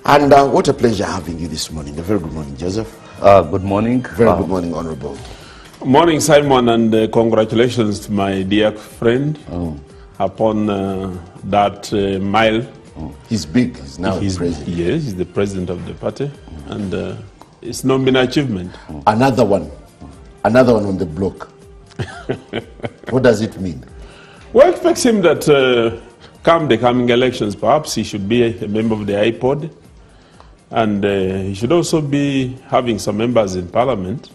And what a pleasure having you this morning. A very good morning, Joseph. Good morning. Very good morning, Honorable. Morning, Simon, and congratulations to my dear friend upon that mile. He's big. He's now the president. Yes, he's the president of the party, and it's not been an achievement. Another one on the block. What does it mean? Well, it expects him that come the coming elections, perhaps he should be a member of the iPod, and he should also be having some members in parliament,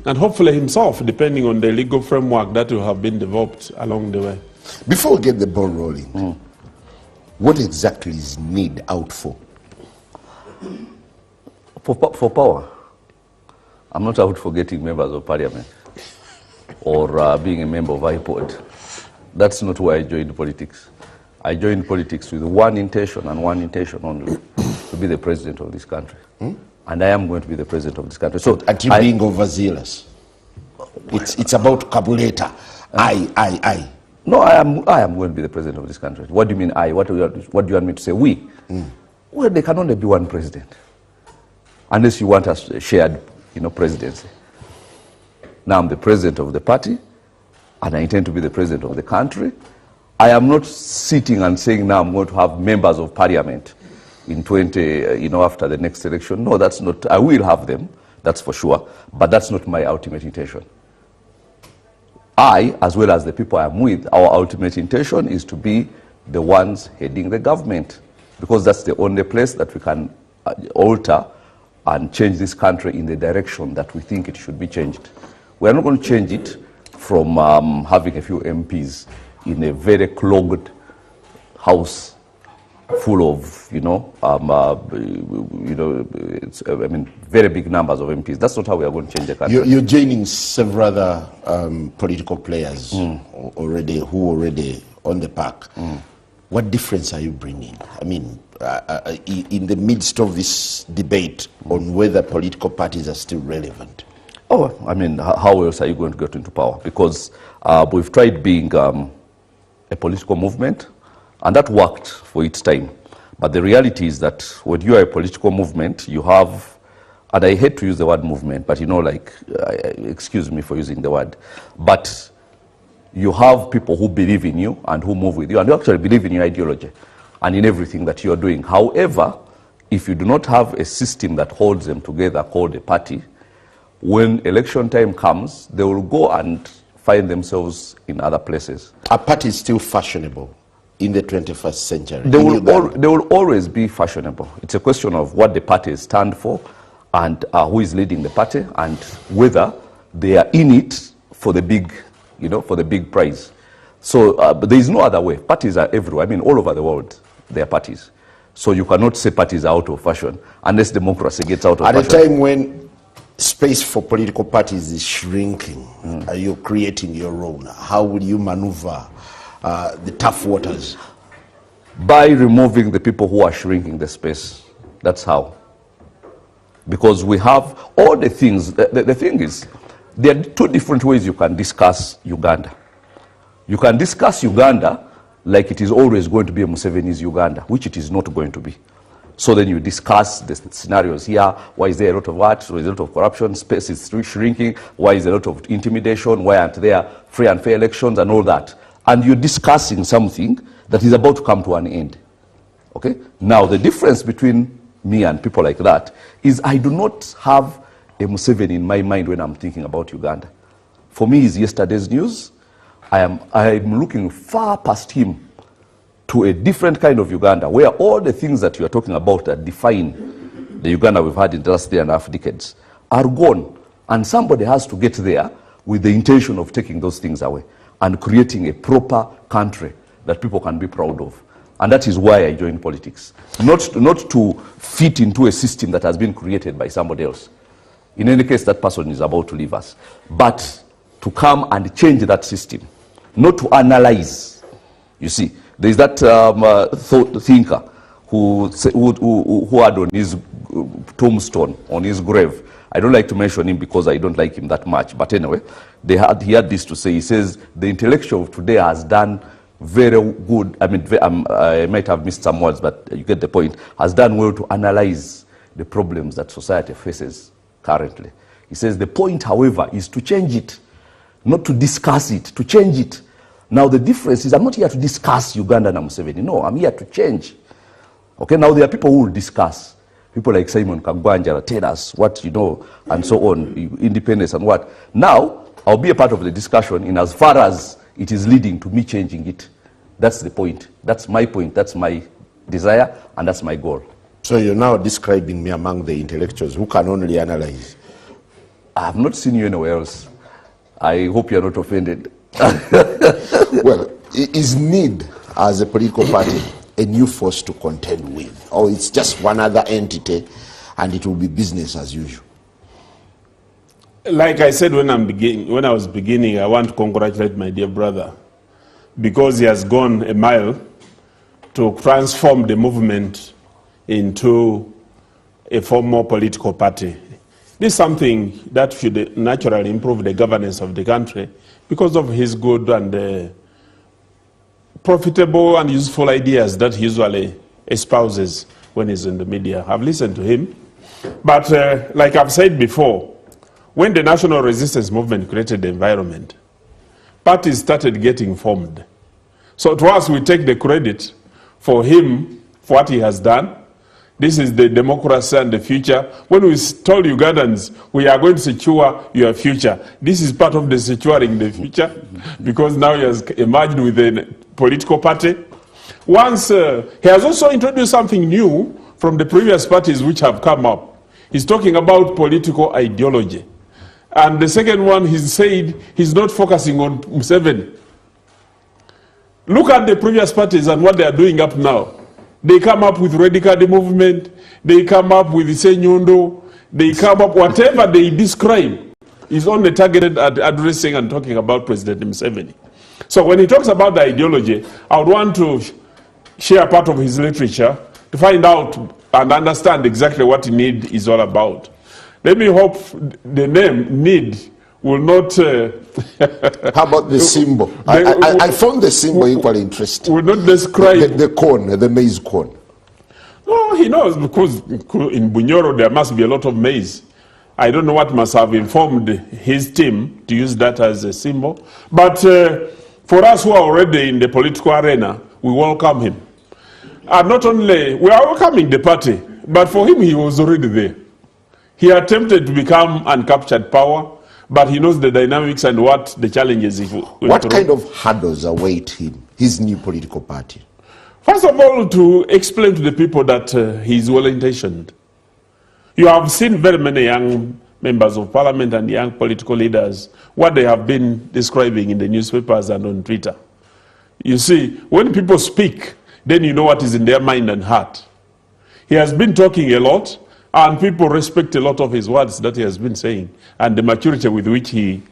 and hopefully himself, depending on the legal framework that will have been developed along the way. Before we get the ball rolling, what exactly is need out for? For power. I'm not out for getting members of parliament or being a member of iPod. That's not why I joined politics. I joined politics with one intention and one intention only, to be the president of this country. And I am going to be the president of this country. So, and you being overzealous? It's about Kabuleta. I. No, I am going to be the president of this country. What do you mean I? What do you want me to say? We? Well, there can only be one president, unless you want a shared, presidency. Now I'm the president of the party, and I intend to be the president of the country. I am not sitting and saying now I'm going to have members of parliament in after the next election. No, that's not. I will have them, that's for sure, but that's not my ultimate intention. I, as well as the people I'm with, our ultimate intention is to be the ones heading the government, because that's the only place that we can alter and change this country in the direction that we think it should be changed. We are not going to change it from having a few MPs in a very clogged house full of, very big numbers of MPs. That's not how we are going to change the country. You're joining several other political players who already on the park. What difference are you bringing? I mean, in the midst of this debate on whether political parties are still relevant. Oh, I mean, how else are you going to get into power? Because we've tried being a political movement, and that worked for its time. But the reality is that when you are a political movement, you have, and I hate to use the word movement, but excuse me for using the word, but you have people who believe in you and who move with you, and you actually believe in your ideology and in everything that you're doing. However, if you do not have a system that holds them together called a party, when election time comes, they will go and find themselves in other places. A party is still fashionable in the 21st century. They will always be fashionable. It's a question of what the parties stand for and who is leading the party and whether they are in it for the big, for the big prize. So but there is no other way. Parties are everywhere. I mean, all over the world, there are parties. So you cannot say parties are out of fashion unless democracy gets out of fashion. At a time when space for political parties is shrinking, are you creating your own? How will you maneuver the tough waters? By removing the people who are shrinking the space. That's how. Because we have all the things. The thing is, there are two different ways you can discuss Uganda. You can discuss Uganda like it is always going to be a Museveni's Uganda, which it is not going to be. So then you discuss the scenarios here. Why is there a lot of what? Why is there a lot of corruption? Space is shrinking. Why is there a lot of intimidation? Why aren't there free and fair elections and all that? And you're discussing something that is about to come to an end. Okay? Now, the difference between me and people like that is I do not have a Museveni in my mind when I'm thinking about Uganda. For me, it's yesterday's news. I am looking far past him to a different kind of Uganda, where all the things that you are talking about that define the Uganda we've had in the last 3.5 decades are gone. And somebody has to get there with the intention of taking those things away and creating a proper country that people can be proud of. And that is why I joined politics. Not to fit into a system that has been created by somebody else. In any case, that person is about to leave us. But to come and change that system, not to analyze. You see, there is that thinker who had on his tombstone, on his grave, I don't like to mention him because I don't like him that much, but anyway, he had this to say. He says, the intellectual of today has done very good, I mean, I might have missed some words, but you get the point, has done well to analyze the problems that society faces currently. He says the point, however, is to change it, not to discuss it, to change it. Now the difference is I'm not here to discuss Uganda and Museveni. No, I'm here to change. Okay, now there are people who will discuss. People like Simon Kagwanja tell us what you know and so on, independence and what. Now, I'll be a part of the discussion in as far as it is leading to me changing it. That's the point. That's my point. That's my desire and that's my goal. So you're now describing me among the intellectuals who can only analyze. I have not seen you anywhere else. I hope you're not offended. Well, is need as a political party a new force to contend with? Or it's just one other entity and it will be business as usual? Like I said when I was beginning, I want to congratulate my dear brother because he has gone a mile to transform the movement into a formal political party. This is something that should naturally improve the governance of the country because of his good and profitable and useful ideas that he usually espouses when he's in the media. I've listened to him. But like I've said before, when the National Resistance Movement created the environment, parties started getting formed. So to us, we take the credit for him, for what he has done. This is the democracy and the future. When we told Ugandans, we are going to secure your future, this is part of the securing the future, because now he has emerged with a political party. Once, he has also introduced something new from the previous parties which have come up. He's talking about political ideology. And the second one, he said he's not focusing on Museveni. Look at the previous parties and what they are doing up now. They come up with radical movement, they come up with Senyundo, they come up, whatever they describe is only targeted at addressing and talking about President Museveni. So when he talks about the ideology, I would want to share part of his literature to find out and understand exactly what need is all about. Let me hope the name need will not... How about the symbol? I found the symbol equally interesting. Will not describe... The cone, the maize cone. No, he knows because in Bunyoro there must be a lot of maize. I don't know what must have informed his team to use that as a symbol. But for us who are already in the political arena, we welcome him. And not only, we are welcoming the party, but for him, he was already there. He attempted to become uncaptured power, but he knows the dynamics and what the challenges he will What kind of hurdles await him, his new political party? First of all, to explain to the people that he is well-intentioned. You have seen very many young members of parliament and young political leaders, what they have been describing in the newspapers and on Twitter. You see, when people speak, then you know what is in their mind and heart. He has been talking a lot, and people respect a lot of his words that he has been saying, and the maturity with which he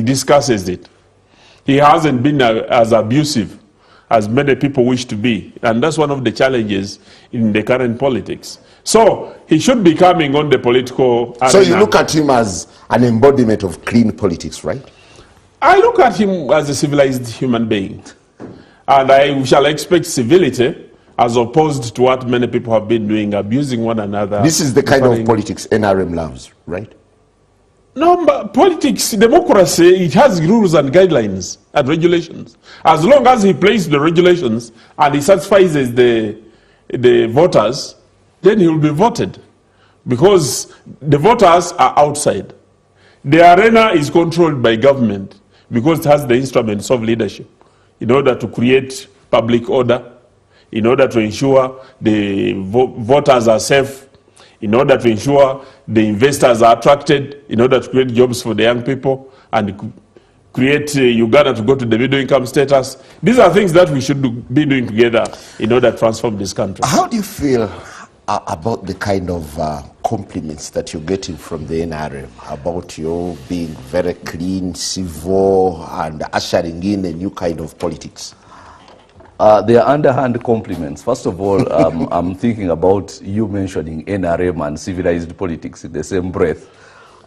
discusses it. He hasn't been as abusive as many people wish to be, and that's one of the challenges in the current politics. So he should be coming on the political arena. So you look at him as an embodiment of clean politics, right? I look at him as a civilized human being, and I shall expect civility as opposed to what many people have been doing, abusing one another. This is the kind of politics NRM loves, right? No, but politics, democracy, it has rules and guidelines and regulations. As long as he plays the regulations and he satisfies the voters, then he will be voted. Because the voters are outside. The arena is controlled by government because it has the instruments of leadership in order to create public order, in order to ensure the voters are safe, in order to ensure the investors are attracted, in order to create jobs for the young people, and create Uganda to go to the middle income status. These are things that we should be doing together in order to transform this country. How do you feel about the kind of compliments that you're getting from the NRM about you being very clean, civil, and ushering in a new kind of politics? They are underhand compliments. First of all, I'm thinking about you mentioning NRM and civilized politics in the same breath.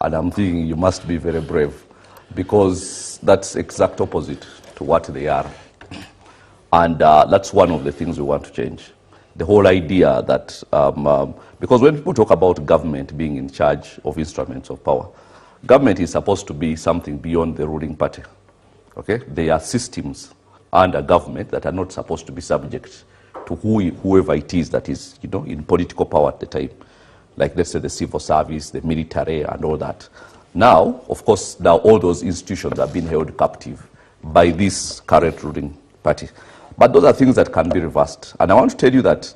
And I'm thinking you must be very brave because that's exact opposite to what they are. And that's one of the things we want to change. The whole idea that, because when people talk about government being in charge of instruments of power, government is supposed to be something beyond the ruling party. Okay? There are systems under government that are not supposed to be subject to whoever it is that is, in political power at the time. Like, let's say, the civil service, the military, and all that. Now, of course, now all those institutions have been held captive by this current ruling party. But those are things that can be reversed. And I want to tell you that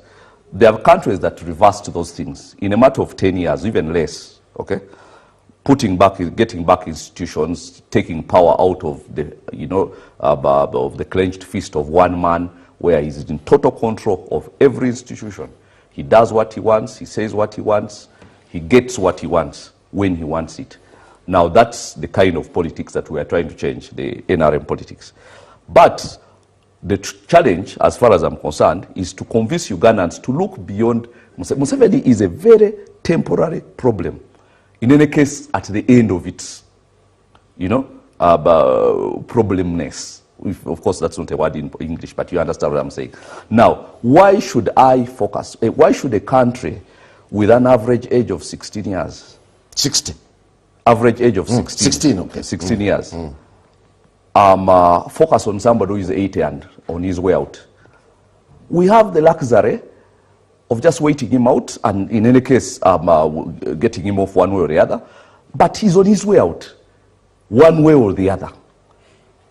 there are countries that reversed those things in a matter of 10 years, even less, okay? Getting back institutions, taking power out of the, of the clenched fist of one man, where he's in total control of every institution. He does what he wants, he says what he wants, he gets what he wants when he wants it. Now, that's the kind of politics that we are trying to change, the NRM politics. But the challenge, as far as I'm concerned, is to convince Ugandans to look beyond. Museveni is a very temporary problem. In any case, at the end of its, problemness. Of course, that's not a word in English, but you understand what I'm saying. Now, why should I focus? Why should a country with an average age of 16 years? 16. Average age of 16. 16, okay. 16 years. Focus on somebody who is 80 and on his way out. We have the luxury of just waiting him out, and in any case, getting him off one way or the other. But he's on his way out, one way or the other.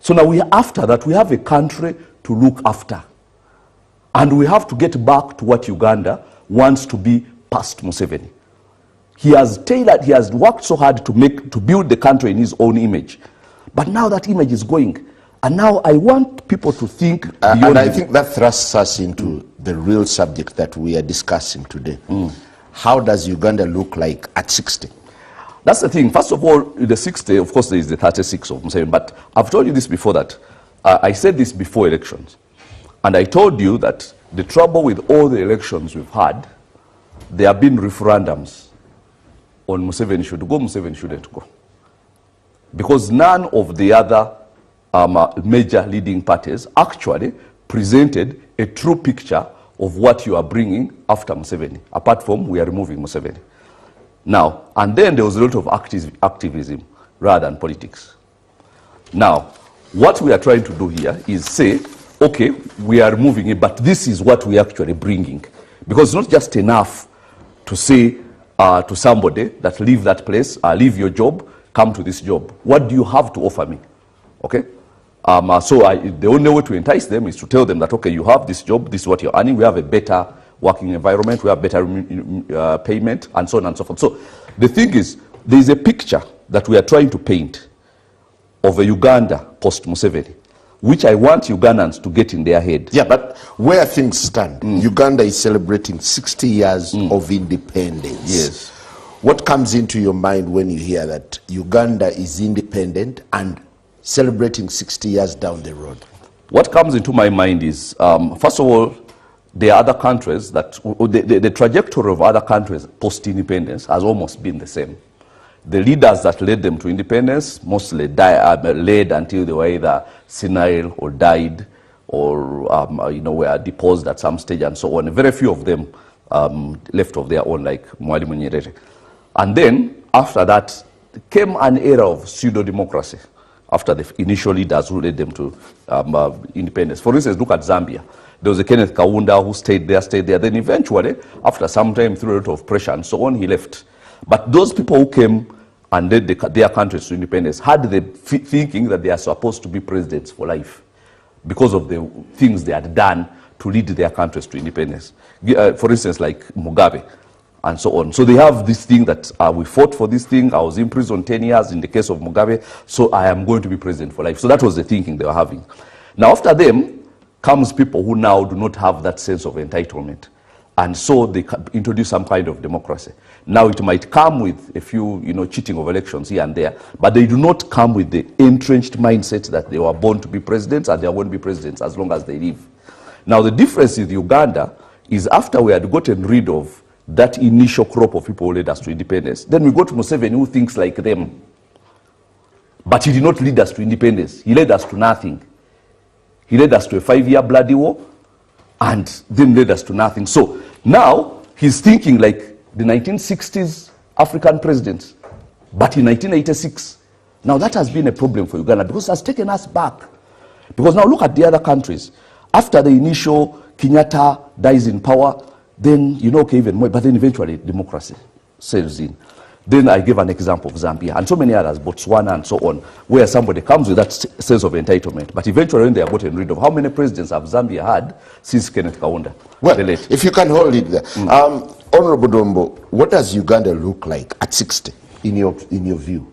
So now after that, we have a country to look after. And we have to get back to what Uganda wants to be past Museveni. He has worked so hard to build the country in his own image. But now that image is going. And now I want people to think beyond. And I think that thrusts us into the real subject that we are discussing today. How does Uganda look like at 60? That's the thing. First of all, the 60, of course, there is the 36 of Museveni. But I've told you this before that. I said this before elections. And I told you that the trouble with all the elections we've had, there have been referendums on Museveni should go, Museveni shouldn't go. Because none of the other major leading parties actually presented a true picture of what you are bringing after Museveni, apart from we are removing Museveni. Now, and then there was a lot of activism rather than politics. Now, what we are trying to do here is say, okay, we are removing it, but this is what we are actually bringing. Because it's not just enough to say to somebody that leave that place, leave your job, come to this job. What do you have to offer me? Okay? The only way to entice them is to tell them that, okay, you have this job, this is what you're earning, we have a better working environment, we have better payment, and so on and so forth. So the thing is, there is a picture that we are trying to paint of a Uganda post-Museveni, which I want Ugandans to get in their head. Yeah, but where things stand, Uganda is celebrating 60 years of independence. Yes. What comes into your mind when you hear that Uganda is independent and celebrating 60 years down the road? What comes into my mind is, first of all, there are other countries that, the trajectory of other countries post-independence has almost been the same. The leaders that led them to independence mostly led until they were either senile or died or were deposed at some stage and so on. Very few of them left of their own, like Mwalimu Nyerere. And then, after that, came an era of pseudo-democracy after the initial leaders who led them to independence. For instance, look at Zambia. There was a Kenneth Kaunda who stayed there. Then eventually, after some time, through a lot of pressure and so on, he left. But those people who came and led their countries to independence had the thinking that they are supposed to be presidents for life because of the things they had done to lead their countries to independence. For instance, like Mugabe and so on. So they have this thing that we fought for this thing. I was in prison 10 years in the case of Mugabe, so I am going to be president for life. So that was the thinking they were having. Now after them comes people who now do not have that sense of entitlement. And so they introduce some kind of democracy. Now it might come with a few, cheating of elections here and there, but they do not come with the entrenched mindset that they were born to be presidents and they are going to be presidents as long as they live. Now the difference with Uganda is after we had gotten rid of that initial crop of people who led us to independence, then we go to Museveni who thinks like them. But he did not lead us to independence. He led us to nothing. He led us to a 5-year bloody war and then led us to nothing. So now he's thinking like the 1960s African presidents, but in 1986. Now that has been a problem for Uganda because it has taken us back. Because now look at the other countries. After the initial Kenyatta dies in power, then, you know, okay, even more, but then eventually democracy settles in. Then I give an example of Zambia and so many others, Botswana and so on, where somebody comes with that sense of entitlement. But eventually when they are gotten rid of, how many presidents have Zambia had since Kenneth Kaunda? Well, if you can hold it there. Honorable Dombo, what does Uganda look like at 60 in your view?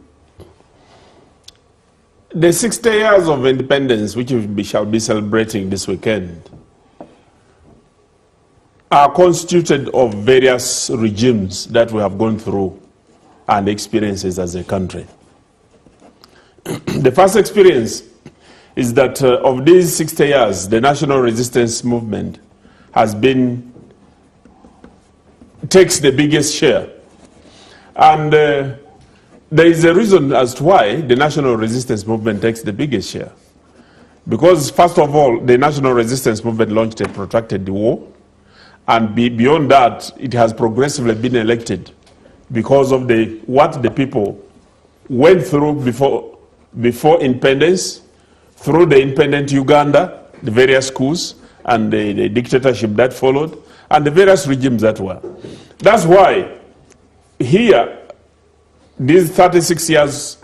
The 60 years of independence, which we shall be celebrating this weekend, are constituted of various regimes that we have gone through and experiences as a country. The first experience is that of these 60 years, the national resistance movement takes the biggest share. And there is a reason as to why the national resistance movement takes the biggest share. Because first of all, the national resistance movement launched a protracted war. And beyond that, it has progressively been elected because of what the people went through before independence, through the independent Uganda, the various coups, and the dictatorship that followed, and the various regimes that were. That's why here, these 36 years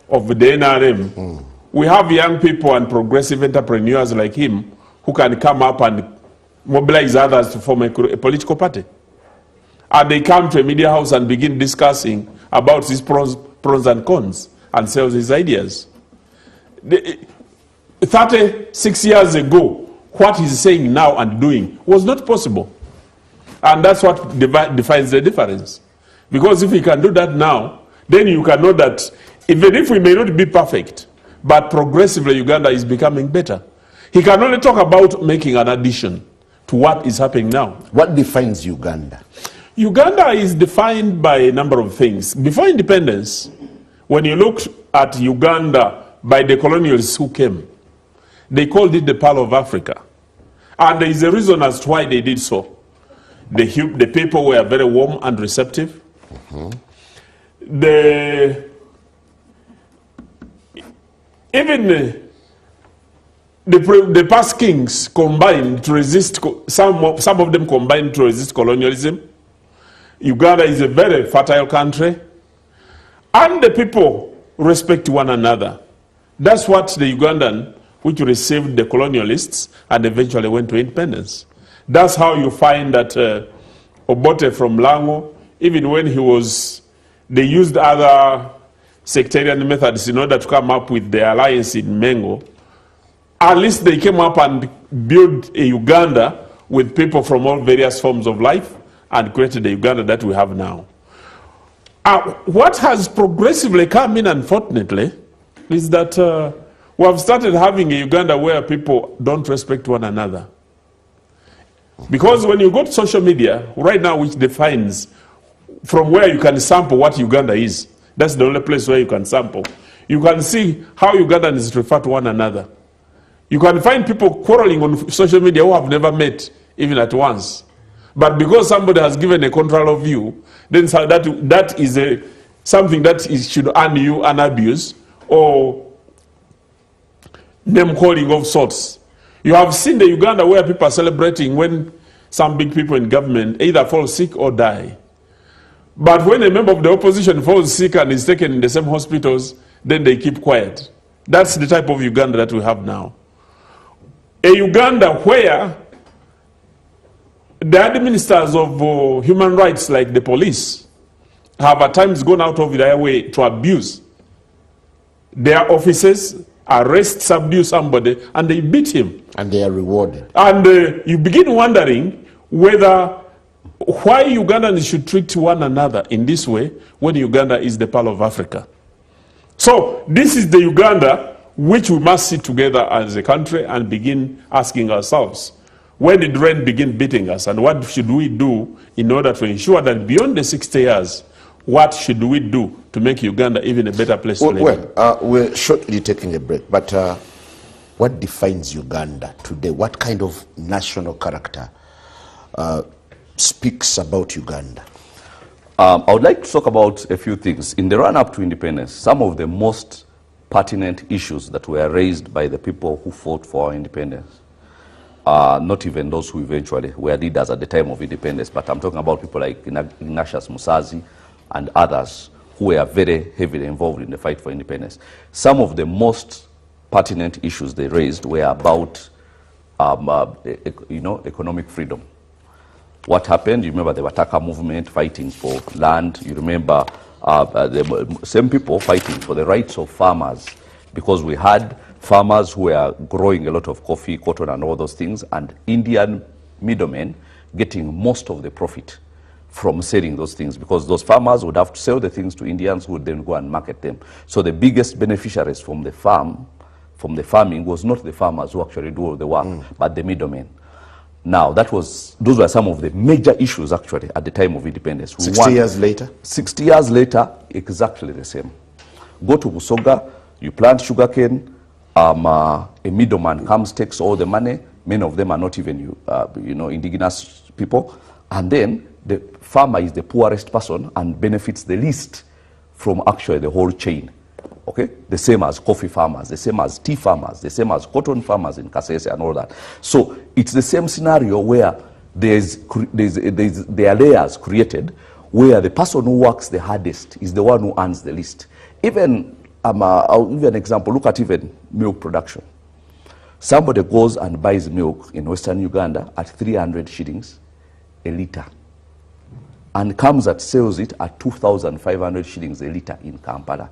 of the NRM, we have young people and progressive entrepreneurs like him who can come up and mobilize others to form a political party. And they come to a media house and begin discussing about his pros and cons and sell his ideas. 36 years ago, what he's saying now and doing was not possible. And that's what defines the difference. Because if he can do that now, then you can know that even if we may not be perfect, but progressively Uganda is becoming better. He can only talk about making an addition to what is happening now. What defines Uganda? Uganda is defined by a number of things. Before independence, when you looked at Uganda by the colonialists who came, they called it the Pearl of Africa. And there is a reason as to why they did so. The people were very warm and receptive. The past kings combined to resist, some of them combined to resist colonialism. Uganda is a very fertile country. And the people respect one another. That's what the Ugandan, which received the colonialists and eventually went to independence. That's how you find that Obote from Lango, even when they used other sectarian methods in order to come up with the alliance in Mengo. At least they came up and built a Uganda with people from all various forms of life and created the Uganda that we have now. What has progressively come in, unfortunately, is that we have started having a Uganda where people don't respect one another. Because when you go to social media, right now, which defines from where you can sample what Uganda is, that's the only place where you can sample. You can see how Ugandans refer to one another. You can find people quarreling on social media who have never met, even at once. But because somebody has given a contrary view, then that is something that should earn you an abuse or name calling of sorts. You have seen the Uganda where people are celebrating when some big people in government either fall sick or die. But when a member of the opposition falls sick and is taken in the same hospitals, then they keep quiet. That's the type of Uganda that we have now. A Uganda where the administrators of human rights, like the police, have at times gone out of their way to abuse their officers, arrest, subdue somebody, and they beat him. And they are rewarded. And you begin wondering why Ugandans should treat one another in this way when Uganda is the Pearl of Africa. So this is the Uganda which we must sit together as a country and begin asking ourselves, when did rain begin beating us, and what should we do in order to ensure that beyond the 60 years, what should we do to make Uganda even a better place to live? Well, we're shortly taking a break, but what defines Uganda today? What kind of national character speaks about Uganda? I would like to talk about a few things. In the run-up to independence, some of the most pertinent issues that were raised by the people who fought for our independence, not even those who eventually were leaders at the time of independence, but I'm talking about people like Ignatius Musazi and others who were very heavily involved in the fight for independence. Some of the most pertinent issues they raised were about economic freedom. What happened? You remember the Wataka movement fighting for land. You remember the same people fighting for the rights of farmers, because we had farmers who were growing a lot of coffee, cotton, and all those things, and Indian middlemen getting most of the profit from selling those things, because those farmers would have to sell the things to Indians who would then go and market them. So the biggest beneficiaries from the farming was not the farmers who actually do all the work, but the middlemen. Now, those were some of the major issues actually at the time of independence. 60 years later? 60 years later, exactly the same. Go to Busoga, you plant sugarcane, a middleman comes, takes all the money. Many of them are not even indigenous people. And then the farmer is the poorest person and benefits the least from actually the whole chain. Okay, the same as coffee farmers, the same as tea farmers, the same as cotton farmers in Kasese and all that. So it's the same scenario where there are layers created where the person who works the hardest is the one who earns the least. Even, I'll give you an example. Look at even milk production. Somebody goes and buys milk in Western Uganda at 300 shillings a litre and comes and sells it at 2,500 shillings a litre in Kampala.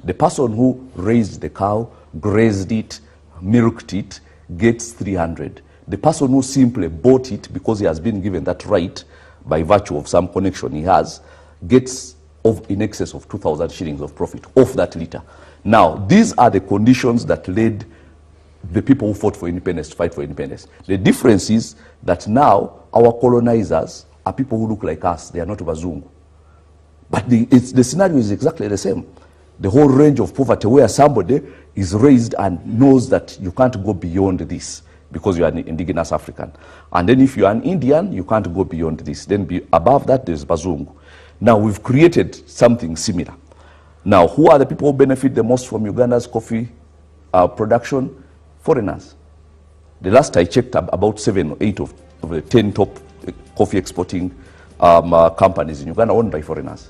The person who raised the cow, grazed it, milked it, gets 300. The person who simply bought it because he has been given that right by virtue of some connection he has, gets in excess of 2,000 shillings of profit off that litre. Now, these are the conditions that led the people who fought for independence to fight for independence. The difference is that now our colonizers are people who look like us. They are not Bazungu. But the scenario is exactly the same. The whole range of poverty where somebody is raised and knows that you can't go beyond this because you are an indigenous African. And then if you are an Indian, you can't go beyond this. Then above that, there's Bazungu. Now we've created something similar. Now, who are the people who benefit the most from Uganda's coffee production? Foreigners. The last I checked, about 7 or 8 of the 10 top coffee exporting companies in Uganda owned by foreigners.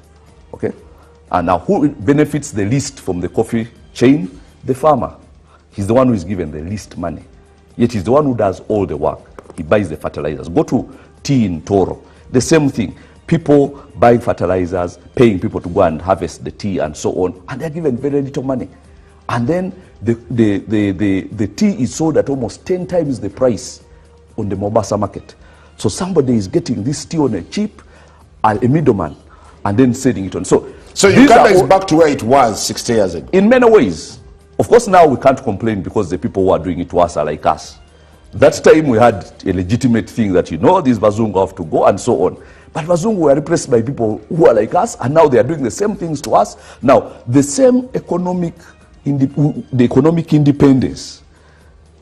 Okay? And now who benefits the least from the coffee chain? The farmer. He's the one who is given the least money. Yet he's the one who does all the work. He buys the fertilizers. Go to tea in Toro. The same thing. People buying fertilizers, paying people to go and harvest the tea and so on. And they're given very little money. And then the tea is sold at almost 10 times the price on the Mombasa market. So somebody is getting this tea on a cheap, a middleman, and then selling it on. So Uganda is back to where it was 60 years ago? In many ways. Of course, now we can't complain because the people who are doing it to us are like us. That time we had a legitimate thing that, these Bazungu have to go and so on. But Bazungu were repressed by people who are like us, and now they are doing the same things to us. Now, the same economic independence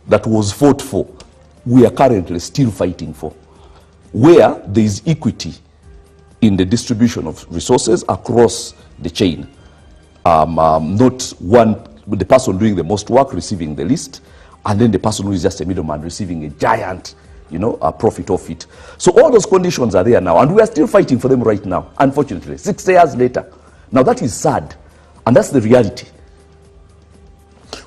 that was fought for, we are currently still fighting for, where there is equity in the distribution of resources across the chain. Not the person doing the most work receiving the least, and then the person who is just a middleman receiving a giant, a profit of it. So all those conditions are there now, and we are still fighting for them right now, unfortunately, 60 years later. Now that is sad, and that's the reality.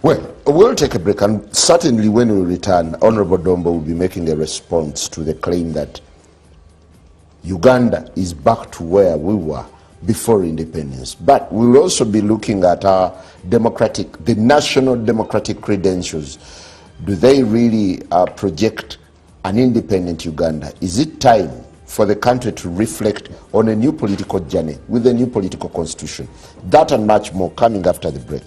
Well, we'll take a break, and certainly when we return, Honorable Dombo will be making a response to the claim that Uganda is back to where we were before independence. But we will also be looking at our the national democratic credentials. Do they really project an independent Uganda? Is it time for the country to reflect on a new political journey with a new political constitution? That and much more coming after the break.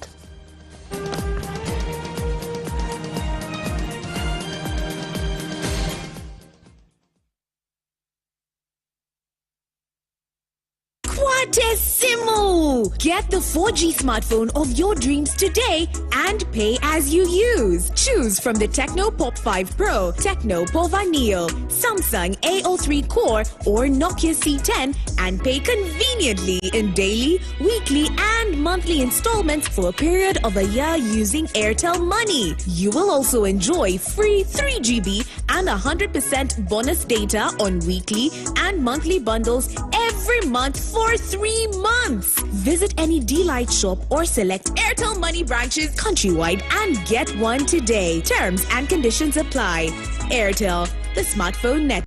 Smartissimo! Get the 4G smartphone of your dreams today and pay as you use. Choose from the Tecno Pop 5 Pro, Tecno Pova Neo, Samsung A03 Core or Nokia C10 and pay conveniently in daily, weekly and monthly installments for a period of a year using Airtel Money. You will also enjoy free 3GB and 100% bonus data on weekly and monthly bundles every month for 3 months. Visit any D-Lite shop or select Airtel Money branches countrywide and get one today. Terms and conditions apply. Airtel, the smartphone network.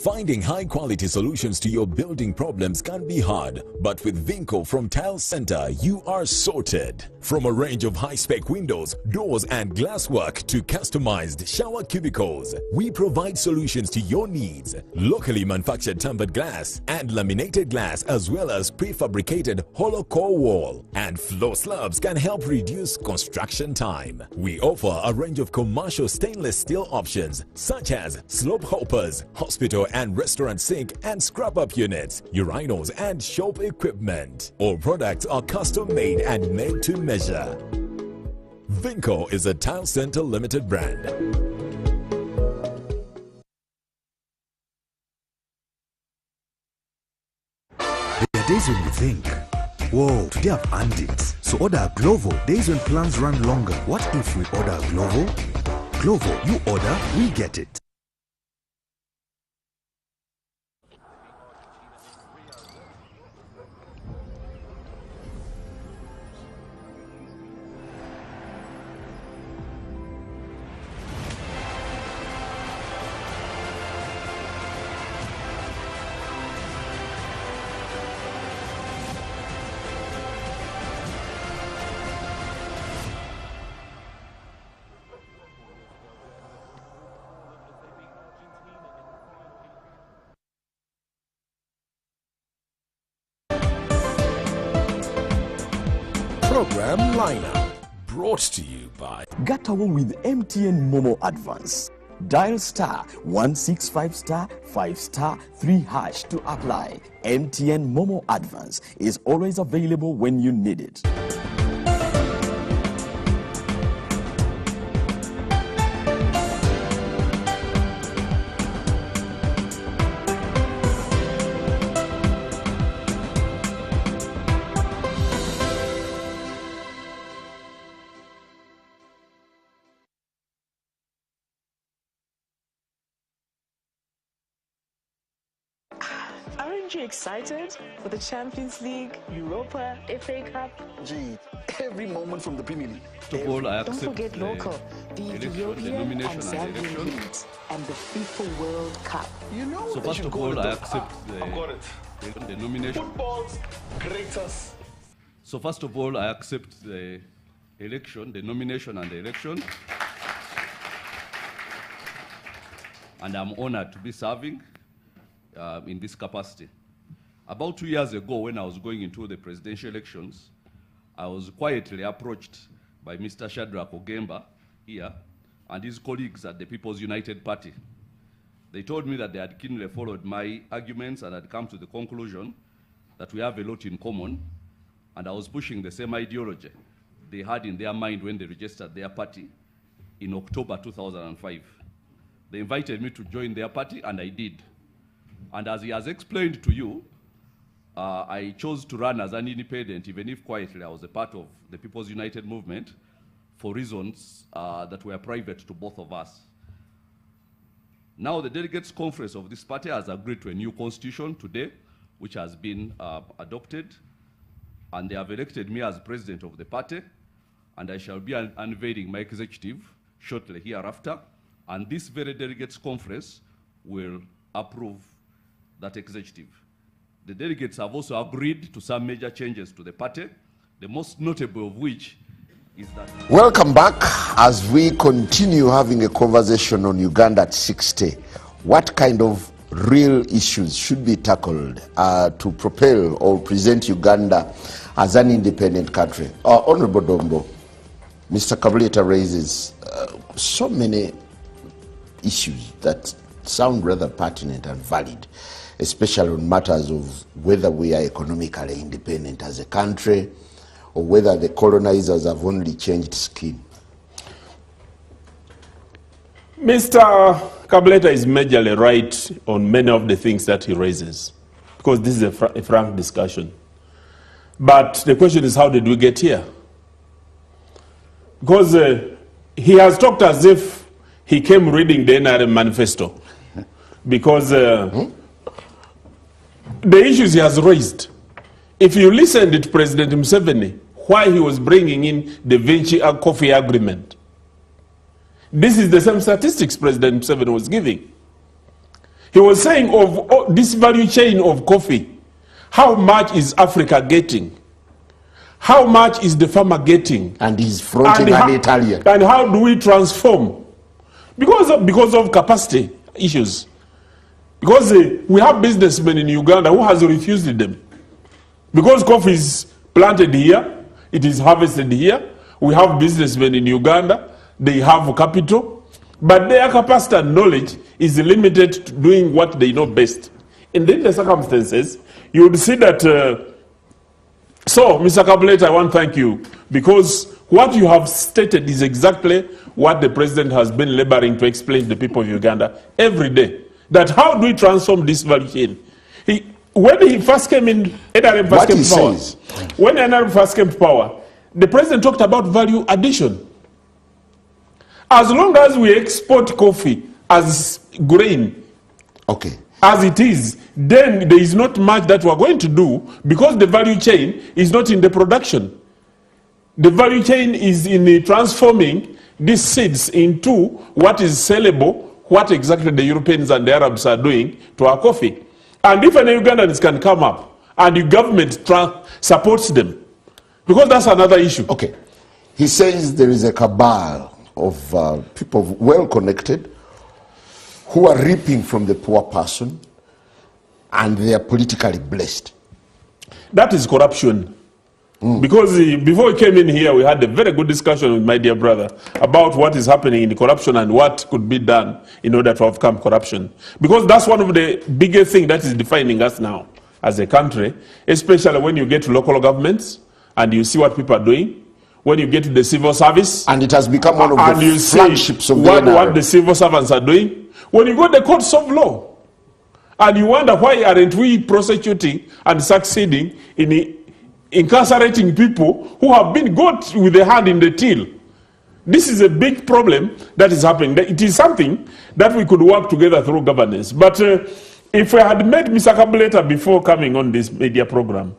Finding high-quality solutions to your building problems can be hard, but with Vinco from Tile Center, you are sorted. From a range of high-spec windows, doors and glasswork to customized shower cubicles, we provide solutions to your needs. Locally manufactured tempered glass and laminated glass, as well as prefabricated hollow core wall and floor slabs can help reduce construction time. We offer a range of commercial stainless steel options such as slope hoppers, hospital and restaurant sink and scrap-up units, urinals and shop equipment. All products are custom-made and made to measure. Vinco is a Tile Center Limited brand. There are days when you think, whoa, today I've earned it. So order a Glovo. Days when plans run longer. What if we order a Glovo? Glovo, you order, we get it. Program lineup brought to you by Gatawo with MTN Momo Advance. Dial star 165 star 5 star 3 hash to apply. MTN Momo Advance is always available when you need it. Aren't you excited for the Champions League, Europa, FA Cup? Gee, every moment from the Premier League. Don't forget local, the European and Zambian leagues, and the FIFA World Cup. You know, So first of all, I accept the nomination. Football's greatest. So first of all, I accept the election, the nomination and the election. And I'm honored to be serving in this capacity. About 2 years ago, when I was going into the presidential elections, I was quietly approached by Mr. Shadrach Ogemba here and his colleagues at the People's United Party. They told me that they had keenly followed my arguments and had come to the conclusion that we have a lot in common, and I was pushing the same ideology they had in their mind when they registered their party in October 2005. They invited me to join their party, and I did. And as he has explained to you, I chose to run as an independent, even if quietly I was a part of the People's United Movement, for reasons that were private to both of us. Now the delegates conference of this party has agreed to a new constitution today, which has been adopted, and they have elected me as president of the party, and I shall be unveiling my executive shortly hereafter, and this very delegates conference will approve that executive. The delegates have also agreed to some major changes to the party, the most notable of which is that... Welcome back as we continue having a conversation on Uganda at 60. What kind of real issues should be tackled to propel or present Uganda as an independent country? Honorable Dombo, Mr. Kabuleta raises so many issues that sound rather pertinent and valid, especially on matters of whether we are economically independent as a country or whether the colonizers have only changed skin. Mr. Kabuleta is majorly right on many of the things that he raises, because this is a frank discussion. But the question is, how did we get here? Because he has talked as if he came reading the NRM manifesto, because the issues he has raised, if you listened to President Museveni, why he was bringing in the Vinci Coffee Agreement, this is the same statistics President Museveni was giving. He was saying of this value chain of coffee, how much is Africa getting? How much is the farmer getting? And he's fronting an Italian. And how do we transform? Because of capacity issues. Because we have businessmen in Uganda who has refused them. Because coffee is planted here, it is harvested here. We have businessmen in Uganda, they have capital, but their capacity and knowledge is limited to doing what they know best. In the circumstances, you would see that. So, Mr. Kabuleta, I want to thank you, because what you have stated is exactly what the president has been laboring to explain to the people of Uganda every day. That how do we transform this value chain? When he first came in, NRM first came to power. When NRM first came to power, the president talked about value addition. As long as we export coffee as grain, okay, as it is, then there is not much that we are going to do, because the value chain is not in the production. The value chain is in transforming these seeds into what is sellable, what exactly the Europeans and the Arabs are doing to our coffee. And if any Ugandans can come up and the government supports them, because that's another issue. Okay. He says there is a cabal of people well connected who are reaping from the poor person and they are politically blessed. That is corruption. Because before he came in here, we had a very good discussion with my dear brother about what is happening in corruption and what could be done in order to overcome corruption. Because that's one of the biggest things that is defining us now as a country, especially when you get to local governments and you see what people are doing, when you get to the civil service. And it has become one of the flagships of what the civil servants are doing. When you go to the courts of law, and you wonder why aren't we prosecuting and succeeding in incarcerating people who have been got with their hand in the till. This is a big problem that is happening. It is something that we could work together through governance. But if we had met Mr. Kabuleta before coming on this media program,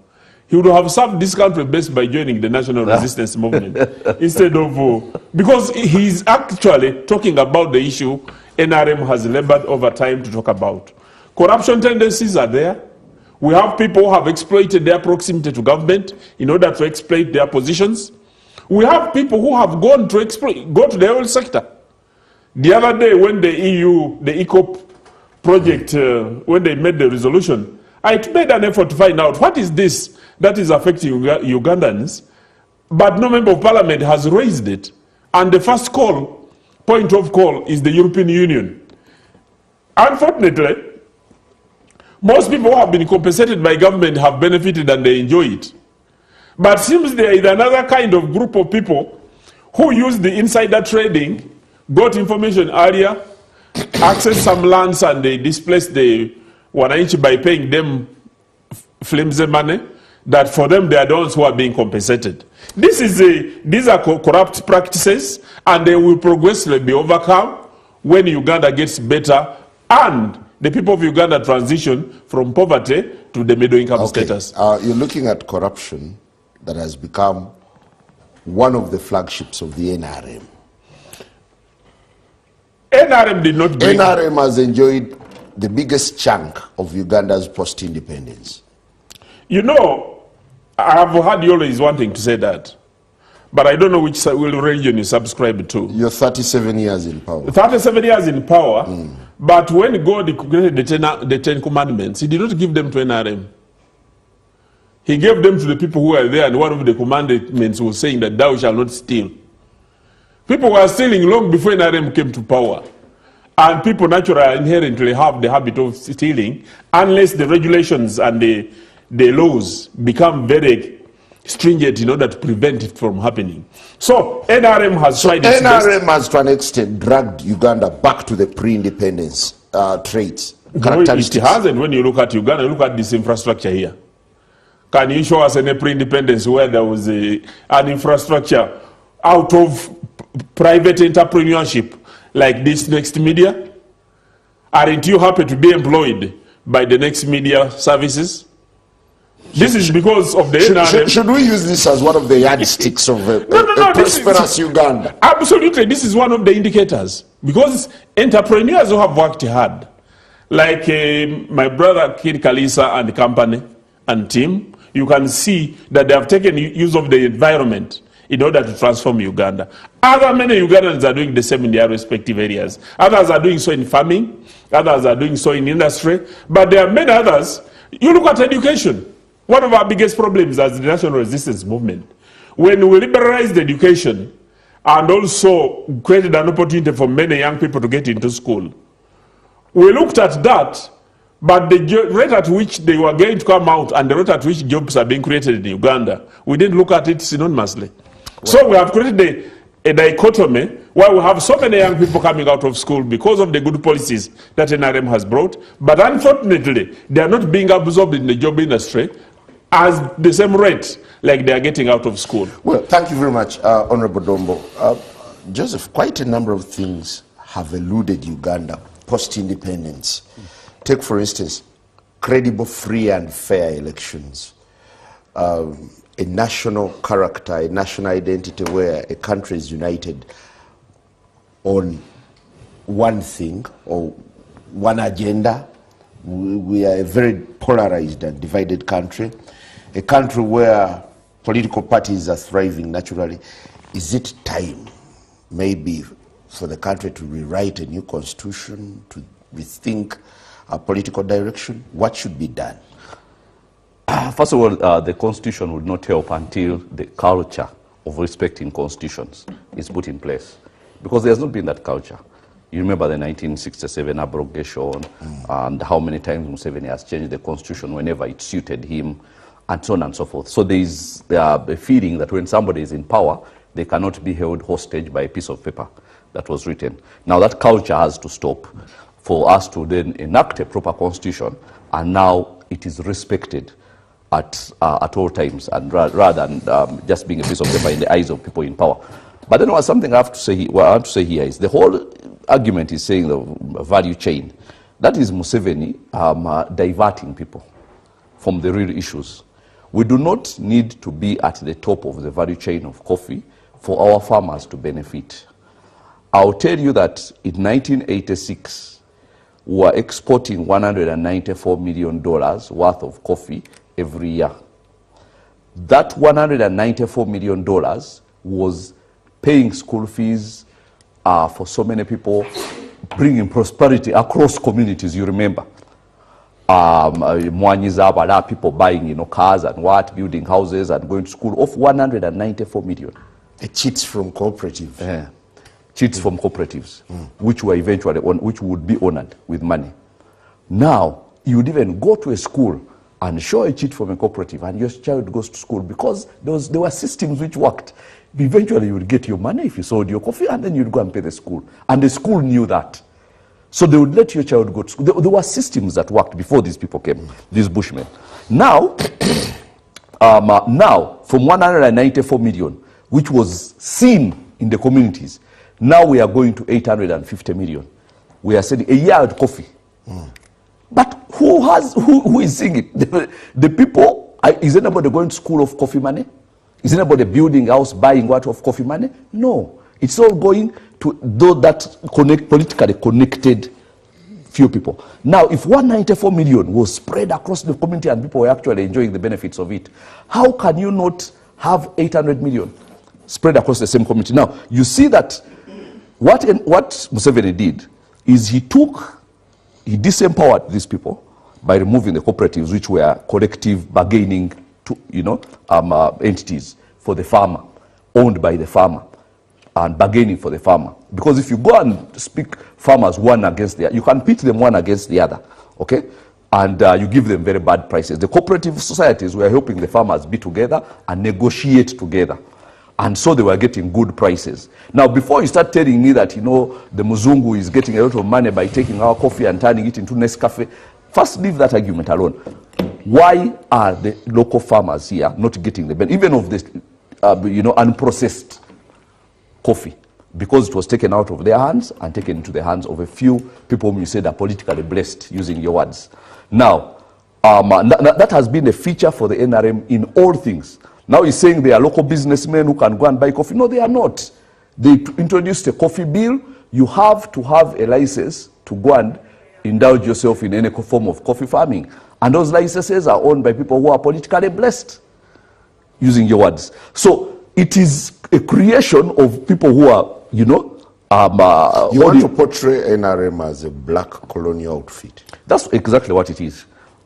he would have served this country best by joining the National Resistance Movement instead of... because he's actually talking about the issue NRM has labored over time to talk about. Corruption tendencies are there. We have people who have exploited their proximity to government in order to exploit their positions. We have people who have gone to go to the oil sector. The other day when the EU, the ECOP project, when they made the resolution, I made an effort to find out what is this that is affecting Ugandans, but no member of parliament has raised it. And the first point of call is the European Union. Unfortunately, most people who have been compensated by government have benefited and they enjoy it. But it seems there is another kind of group of people who use the insider trading, got information earlier, access some lands, and they displace the wananchi by paying them flimsy money, that for them they are the ones who are being compensated. These are corrupt practices, and they will progressively be overcome when Uganda gets better and the people of Uganda transition from poverty to the middle income status. You're looking at corruption that has become one of the flagships of the NRM. NRM did not bring... NRM has enjoyed the biggest chunk of Uganda's post-independence. You know, I have heard you always wanting to say that, but I don't know which religion you subscribe to. You're 37 years in power. 37 years in power, but when God created the Ten Commandments, he did not give them to NRM. He gave them to the people who were there, and one of the commandments was saying that thou shalt not steal. People were stealing long before NRM came to power. And people naturally inherently have the habit of stealing unless the regulations and the laws become very stringent in order to prevent it from happening. So NRM has tried its best. NRM has to an extent dragged Uganda back to the pre-independence traits, No, characteristics. it hasn't. When you look at Uganda, look at this infrastructure here. Can you show us any pre-independence where there was an infrastructure out of private entrepreneurship like this Next Media? Aren't you happy to be employed by the Next Media services? This is because of the NRM. Should we use this as one of the yardsticks of a prosperous Uganda? Absolutely, this is one of the indicators. Because entrepreneurs who have worked hard, like my brother Kid Kalisa and the company and team, you can see that they have taken use of the environment in order to transform Uganda. Many Ugandans are doing the same in their respective areas. Others are doing so in farming, others are doing so in industry, but there are many others. You look at education. One of our biggest problems as the national resistance movement, when we liberalized education and also created an opportunity for many young people to get into school, we looked at that, but the rate at which they were going to come out and the rate at which jobs are being created in Uganda, we didn't look at it synonymously. So we have created a dichotomy where we have so many young people coming out of school because of the good policies that NRM has brought, but unfortunately, they are not being absorbed in the job industry as the same rate like they are getting out of school. Well, thank you very much, Honorable Dombo. Joseph, quite a number of things have eluded Uganda post-independence. Take, for instance, credible, free and fair elections, a national character, a national identity where a country is united on one thing or one agenda. We are a very polarized and divided country, a country where political parties are thriving naturally. Is it time, maybe, for the country to rewrite a new constitution, to rethink our political direction? What should be done? First of all, the constitution would not help until the culture of respecting constitutions is put in place, because there has not been that culture. You remember the 1967 abrogation and how many times Museveni has changed the constitution whenever it suited him, and so on and so forth. So there is a feeling that when somebody is in power, they cannot be held hostage by a piece of paper that was written. Now that culture has to stop for us to then enact a proper constitution, and now it is respected at all times, and rather than just being a piece of paper in the eyes of people in power. But then something I have to say here is the whole argument is saying the value chain. That is Museveni diverting people from the real issues. We do not need to be at the top of the value chain of coffee for our farmers to benefit. I'll tell you that in 1986, we were exporting $194 million worth of coffee every year. That $194 million was paying school fees for so many people, bringing prosperity across communities, you remember. People buying cars and building houses and going to school, of 194 million. Cheats from cooperatives. Yeah. Cheats from cooperatives, which were eventually which would be honored with money. Now, you would even go to a school and show a cheat from a cooperative, and your child goes to school because there were systems which worked. Eventually, you would get your money if you sold your coffee, and then you'd go and pay the school. And the school knew that. So they would let your child go to school. There were systems that worked before these people came, these bushmen. Now, now, from 194 million, which was seen in the communities, now we are going to 850 million. We are selling a yard coffee. But who is seeing it? The people, is anybody going to school of coffee money? Is anybody building house, buying what of coffee money? No. It's all going to those that politically connected few people. Now, if 194 million was spread across the community and people were actually enjoying the benefits of it, how can you not have 800 million spread across the same community? Now, you see that what Museveni did is he disempowered these people by removing the cooperatives, which were collective bargaining entities for the farmer, owned by the farmer. and bargaining for the farmer. Because if you go and speak farmers one against the other, you can pit them one against the other, okay? And you give them very bad prices. The cooperative societies were helping the farmers be together and negotiate together. And so they were getting good prices. Now, before you start telling me that, you know, the Muzungu is getting a lot of money by taking our coffee and turning it into Nescafe, first leave that argument alone. Why are the local farmers here not getting the benefit, even of this, you know, unprocessed coffee? Because it was taken out of their hands and taken into the hands of a few people whom you said are politically blessed, using your words. Now, that has been a feature for the NRM in all things. Now he's saying they are local businessmen who can go and buy coffee. No, they are not. They introduced a coffee bill. You have to have a license to go and indulge yourself in any form of coffee farming. And those licenses are owned by people who are politically blessed, using your words. So it is a creation of people who are, you know, you want to portray NRM as a black colonial outfit. That's exactly what it is.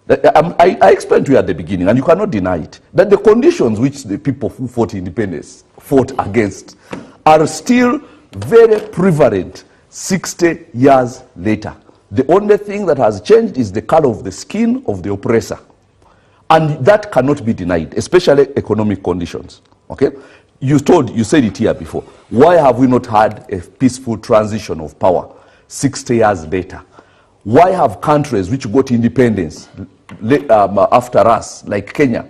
I explained to you at the beginning, and you cannot deny it, that the conditions which the people who fought independence fought against are still very prevalent 60 years later. The only thing that has changed is the color of the skin of the oppressor. And that cannot be denied, especially economic conditions. Okay? You said it here before. Why have we not had a peaceful transition of power 60 years later? Why have countries which got independence after us, like Kenya,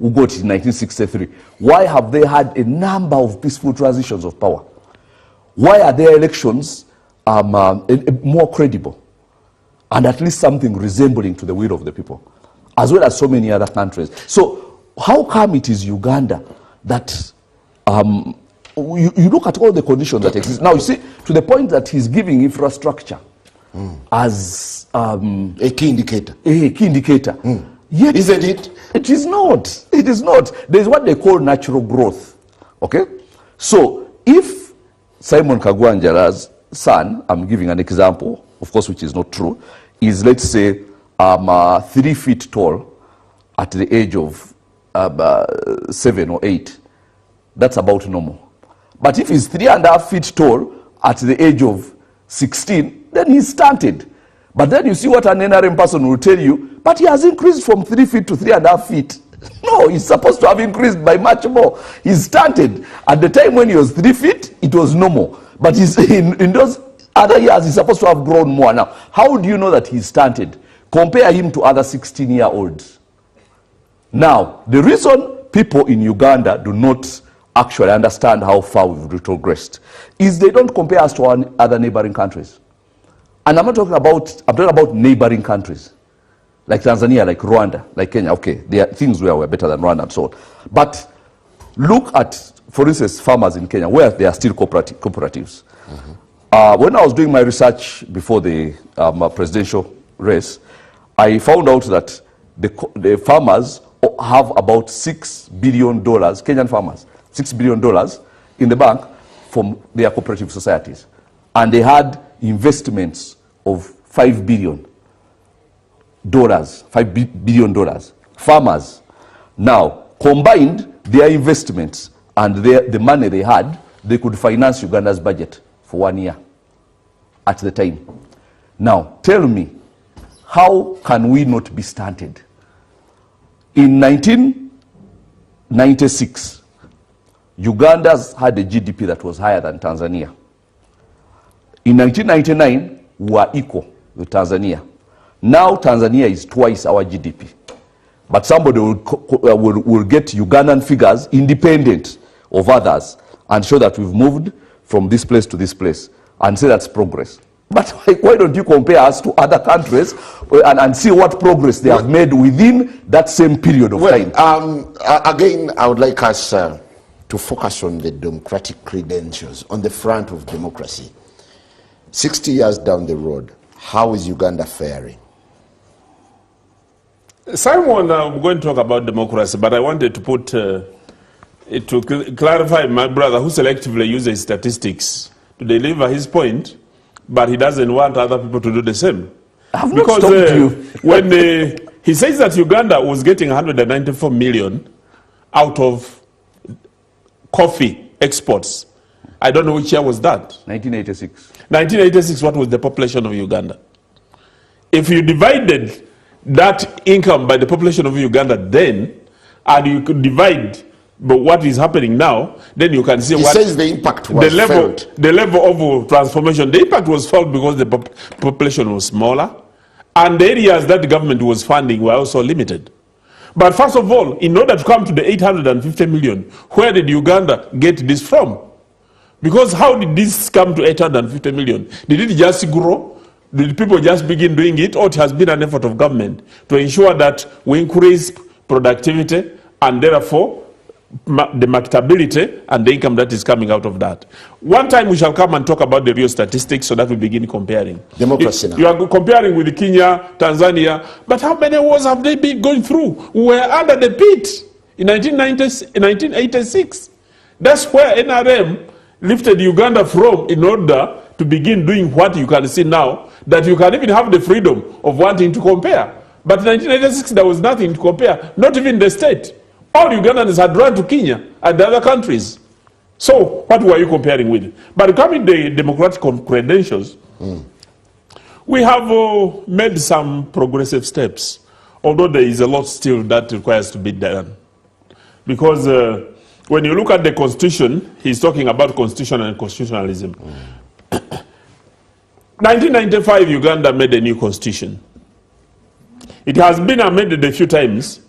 who got it in 1963, why have they had a number of peaceful transitions of power? Why are their elections more credible and at least something resembling to the will of the people, as well as so many other countries? So how come it is Uganda that you look at all the conditions that exist? Now you see, to the point that he's giving infrastructure as a key indicator. A key indicator. Yet, isn't it? It is not. It is not. There is what they call natural growth. Okay? So if Simon Kagwanjara's son, I'm giving an example, of course, which is not true, is, let's say, 3 feet tall at the age of 7 or 8, that's about normal. But if he's 3.5 feet tall at the age of 16, then he's stunted. But then you see what an NRM person will tell you, but he has increased from 3 feet to 3.5 feet. No, he's supposed to have increased by much more. He's stunted. At the time when he was 3 feet, it was normal. But he's, in those other years, he's supposed to have grown more. Now, how do you know that he's stunted? Compare him to other 16-year-olds. Now, the reason people in Uganda do not actually understand how far we've retrogressed is they don't compare us to our other neighboring countries. And I'm talking about neighboring countries, like Tanzania, like Rwanda, like Kenya. Okay, there are things where we're better than Rwanda and so on. But look at, for instance, farmers in Kenya, where they are still cooperatives. When I was doing my research before the presidential race, I found out that the farmers have about $6 billion, Kenyan farmers, $6 billion in the bank from their cooperative societies. And they had investments of $5 billion. $5 billion. Farmers. Now, combined their investments and the money they had, they could finance Uganda's budget for 1 year at the time. Now, tell me, how can we not be stunted? In 1996, Uganda's had a GDP that was higher than Tanzania. In 1999, we were equal with Tanzania. Now Tanzania is twice our GDP. But somebody will get Ugandan figures independent of others and show that we've moved from this place to this place and say that's progress. But why don't you compare us to other countries and see what progress they have made within that same period of time? Again, I would like us to focus on the democratic credentials, on the front of democracy. 60 years down the road, how is Uganda faring? Simon, I'm going to talk about democracy, but I wanted to put, to clarify my brother who selectively uses statistics to deliver his point, but he doesn't want other people to do the same. I've not stopped you. When he says that Uganda was getting 194 million out of coffee exports, I don't know which year was that. 1986. 1986, what was the population of Uganda? If you divided that income by the population of Uganda then, and you could divide by what is happening now, then you can see He what says the impact was felt. the level of transformation. The impact was felt because the population was smaller, and the areas that the government was funding were also limited. But first of all, in order to come to the 850 million, where did Uganda get this from? Because how did this come to 850 million? Did it just grow? Did people just begin doing it? Or it has been an effort of government to ensure that we increase productivity and therefore the marketability and the income that is coming out of that. One time we shall come and talk about the real statistics so that we begin comparing. Democracy now. You are comparing with Kenya, Tanzania, but how many wars have they been going through? We were under the pit in 1986. That's where NRM lifted Uganda from in order to begin doing what you can see now, that you can even have the freedom of wanting to compare. But in 1986 there was nothing to compare, not even the state. All Ugandans had run to Kenya and the other countries. So what were you comparing with? But coming to the democratic credentials, we have made some progressive steps, although there is a lot still that requires to be done. Because when you look at the constitution, he's talking about constitution and constitutionalism. 1995, Uganda made a new constitution. It has been amended a few times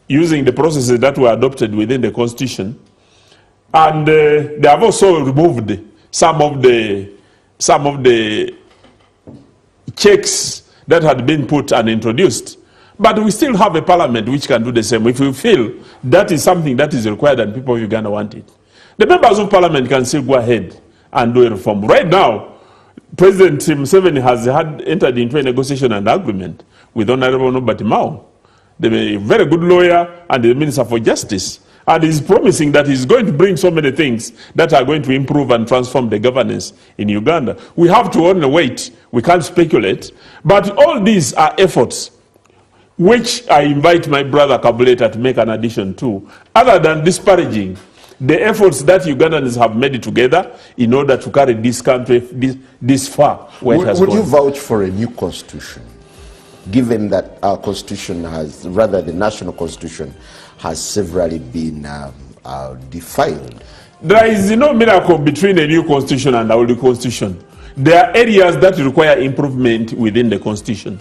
using the processes that were adopted within the constitution, and they have also removed some of the checks that had been put and introduced. But we still have a parliament which can do the same if we feel that is something that is required and people of Uganda want it. The members of parliament can still go ahead and do a reform. Right now, President Museveni has entered into a negotiation and agreement with Honorable Nobati Mao, the very good lawyer and the Minister for Justice, and he's promising that he's going to bring so many things that are going to improve and transform the governance in Uganda. We have to only wait. We can't speculate. But all these are efforts which I invite my brother Kabuleta to make an addition to, other than disparaging the efforts that Ugandans have made together in order to carry this country this far where it has gone. Would you vouch for a new constitution, given that our constitution has, rather the national constitution, has severally been defiled? There is no miracle between a new constitution and our old constitution. There are areas that require improvement within the constitution.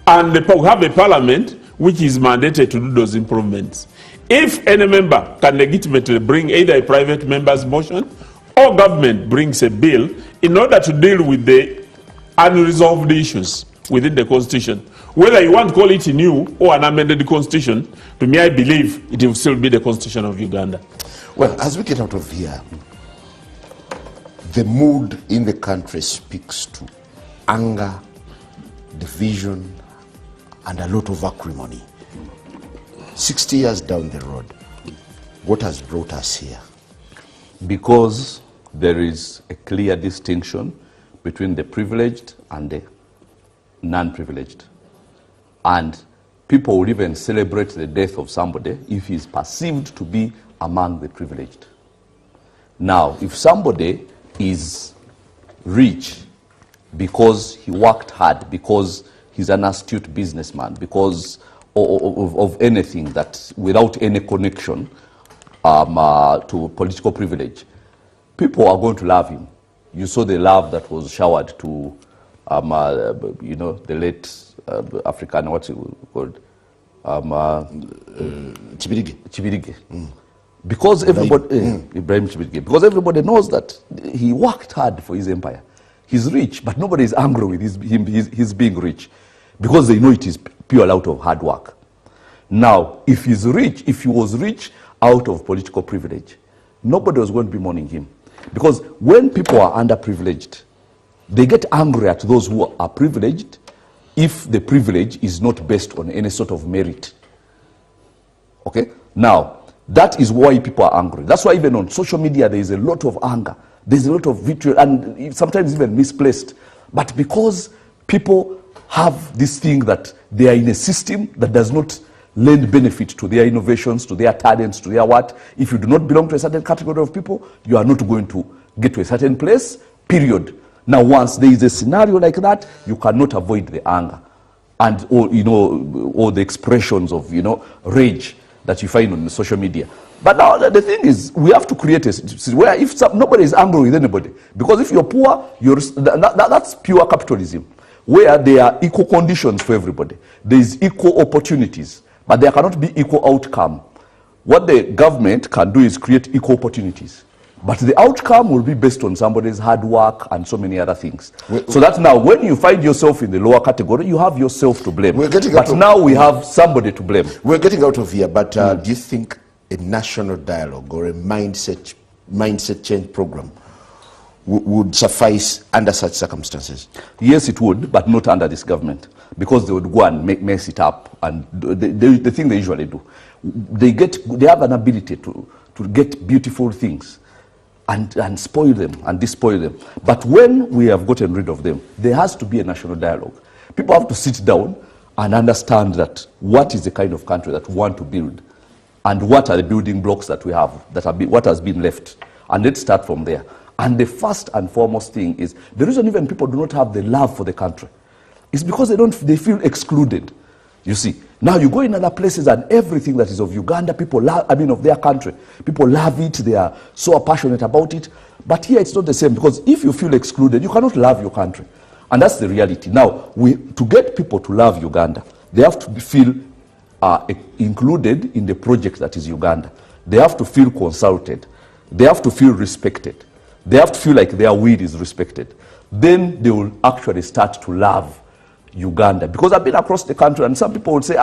And we have a parliament which is mandated to do those improvements. If any member can legitimately bring either a private member's motion or government brings a bill in order to deal with the unresolved issues within the constitution, whether you want to call it new or an amended constitution, to me I believe it will still be the constitution of Uganda. Well, as we get out of here, the mood in the country speaks to anger, division, and a lot of acrimony. 60 years down the road, what has brought us here? Because there is a clear distinction between the privileged and the non-privileged. And people will even celebrate the death of somebody if he is perceived to be among the privileged. Now, if somebody is rich because he worked hard, because he's an astute businessman, because of anything that without any connection to political privilege, people are going to love him. You saw the love that was showered to, the late African, what's it called? Chibirige. Because everybody, Ibrahim Chibirige, because everybody knows that he worked hard for his empire. He's rich, but nobody is angry with his being rich, because they know it is pure out of hard work. Now, if he was rich out of political privilege, nobody was going to be mourning him. Because when people are underprivileged, they get angry at those who are privileged if the privilege is not based on any sort of merit. Okay? Now, that is why people are angry. That's why even on social media there is a lot of anger. There's a lot of vitriol, and sometimes even misplaced. But because people have this thing that they are in a system that does not lend benefit to their innovations, to their talents, to their what. If you do not belong to a certain category of people, you are not going to get to a certain place, period. Now, once there is a scenario like that, you cannot avoid the anger and all the expressions of rage that you find on the social media. But now the thing is, we have to create a situation where if nobody is angry with anybody, because if you're poor, that's pure capitalism, where there are equal conditions for everybody. There is equal opportunities, but there cannot be equal outcome. What the government can do is create equal opportunities. But the outcome will be based on somebody's hard work and so many other things. So that now, when you find yourself in the lower category, you have yourself to blame. But now we have somebody to blame. We're getting out of here, but do you think a national dialogue or a mindset change program would suffice under such circumstances? Yes, it would, but not under this government, because they would go and mess it up. And the thing they usually do, they have an ability to get beautiful things and spoil them and despoil them. But when we have gotten rid of them, there has to be a national dialogue. People have to sit down and understand that what is the kind of country that we want to build, and what are the building blocks that we have, what has been left. And let's start from there. And the first and foremost thing is, the reason even people do not have the love for the country is because they feel excluded. You see, now you go in other places and everything that is of Uganda, people love, of their country, people love it, they are so passionate about it. But here it's not the same, because if you feel excluded, you cannot love your country. And that's the reality. Now, to get people to love Uganda, they have to feel included in the project that is Uganda. They have to feel consulted. They have to feel respected. They have to feel like their will is respected. Then they will actually start to love Uganda. Because I've been across the country and some people would say,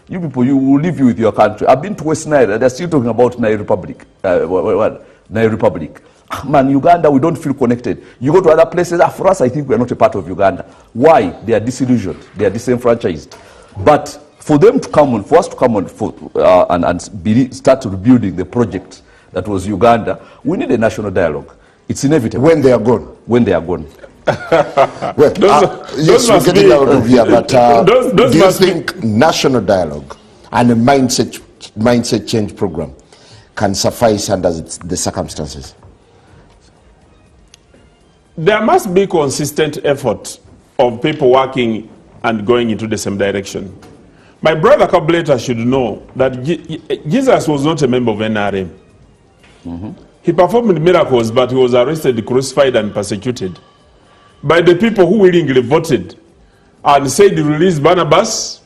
you people, you will leave you with your country. I've been to West Nile, they're still talking about Nile Republic. Nile Republic. Man, Uganda, we don't feel connected. You go to other places, for us, I think we're not a part of Uganda. Why? They are disillusioned. They are disenfranchised. But for them to come on, for us to come on and start rebuilding the project that was Uganda, we need a national dialogue. It's inevitable. When they are gone. When they are gone. Well, yes, we're getting out of here, but do you think national dialogue and a mindset change program can suffice under the circumstances? There must be consistent effort of people working and going into the same direction. My brother Kabuleta should know that Jesus was not a member of NRM. He performed miracles, but he was arrested, crucified, and persecuted by the people who willingly voted and said release Barnabas,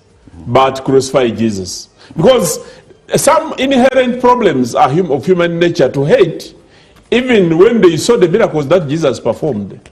but crucify Jesus. Because some inherent problems are of human nature to hate, even when they saw the miracles that Jesus performed.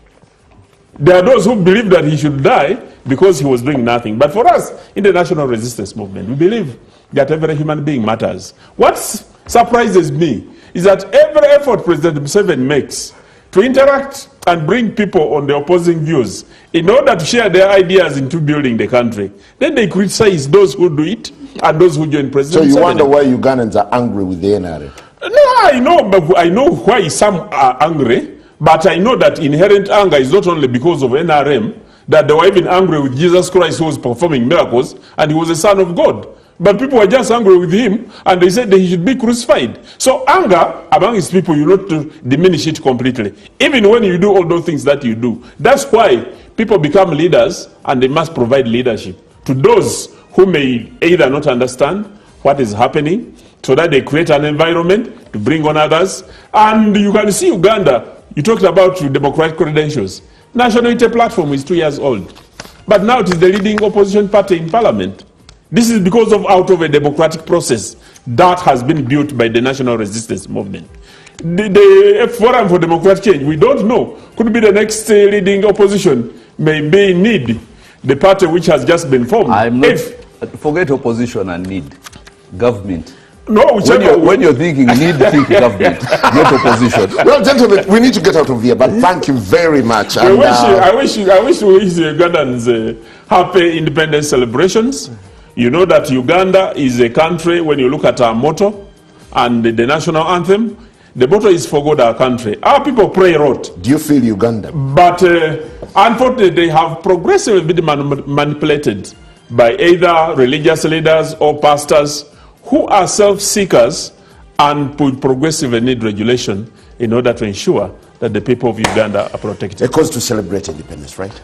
There are those who believe that he should die because he was doing nothing. But for us, in the national resistance movement, we believe that every human being matters. What surprises me is that every effort President Museveni makes to interact and bring people on the opposing views in order to share their ideas into building the country, then they criticize those who do it and those who join President Museveni. So you wonder why Ugandans are angry with the NRM? No, I know why some are angry, but I know that inherent anger is not only because of NRM, that they were even angry with Jesus Christ who was performing miracles and he was the Son of God. But people were just angry with him and they said that he should be crucified. So anger among his people, you not to diminish it completely. Even when you do all those things that you do. That's why people become leaders and they must provide leadership to those who may either not understand what is happening, so that they create an environment to bring on others. And you can see Uganda, you talked about democratic credentials. National Unity Platform is 2 years old. But now it is the leading opposition party in parliament. This is because of out of a democratic process that has been built by the national resistance movement. The Forum for Democratic Change, we don't know, could be the next leading opposition, maybe need the party which has just been formed. Forget opposition and need government. No, when you're thinking need, think government, not opposition. Well, gentlemen, we need to get out of here, but thank you very much. I wish Ugandans happy independence celebrations. You know that Uganda is a country, when you look at our motto and the national anthem, the motto is for God our country. Our people pray a lot. Do you feel Uganda? But unfortunately, they have progressively been manipulated by either religious leaders or pastors who are self-seekers and progressively need regulation in order to ensure that the people of Uganda are protected? A cause to celebrate independence, right?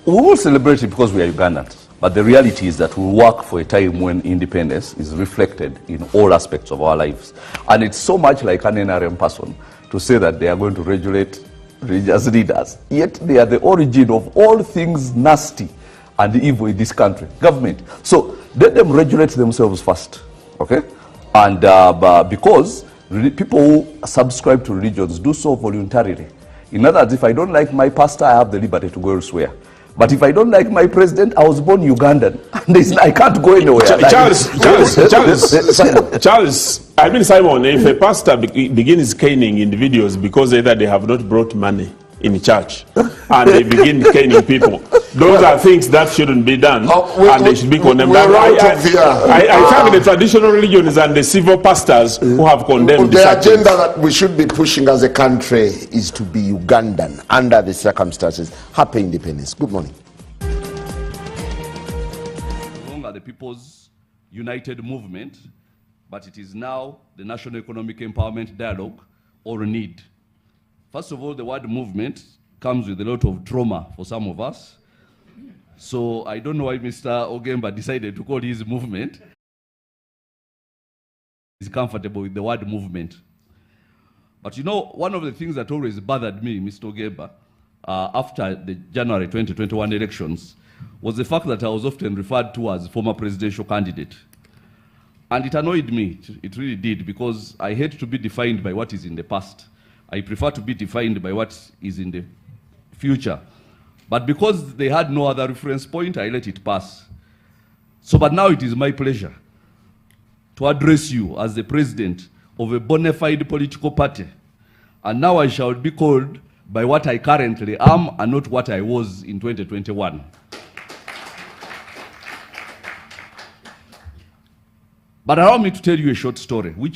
We will celebrate it because we are Ugandans. But the reality is that we work for a time when independence is reflected in all aspects of our lives. And it's so much like an NRM person to say that they are going to regulate religious leaders, yet they are the origin of all things nasty and evil in this country, government. So let them regulate themselves first, okay? And because people who subscribe to religions do so voluntarily. In other words, if I don't like my pastor, I have the liberty to go elsewhere. But if I don't like my president, I was born Ugandan. I can't go anywhere. Simon, if a pastor begins caning individuals because either they have not brought money in church and they begin caning people, those are things that shouldn't be done and they should be condemned. I thank the traditional religions and the civil pastors who have condemned the agenda that we should be pushing as a country is to be Ugandan under the circumstances. Happy independence. Good morning. No longer the People's United Movement, but it is now the National Economic Empowerment Dialogue, or NEED. First of all, the word movement comes with a lot of trauma for some of us. So I don't know why Mr. Ogemba decided to call his movement. He's comfortable with the word movement. But you know, one of the things that always bothered me, Mr. Ogemba, after the January 2021 elections, was the fact that I was often referred to as former presidential candidate. And it annoyed me, it really did, because I hate to be defined by what is in the past. I prefer to be defined by what is in the future. But because they had no other reference point, I let it pass. So, but now it is my pleasure to address you as the president of a bona fide political party. And now I shall be called by what I currently am and not what I was in 2021. But allow me to tell you a short story, which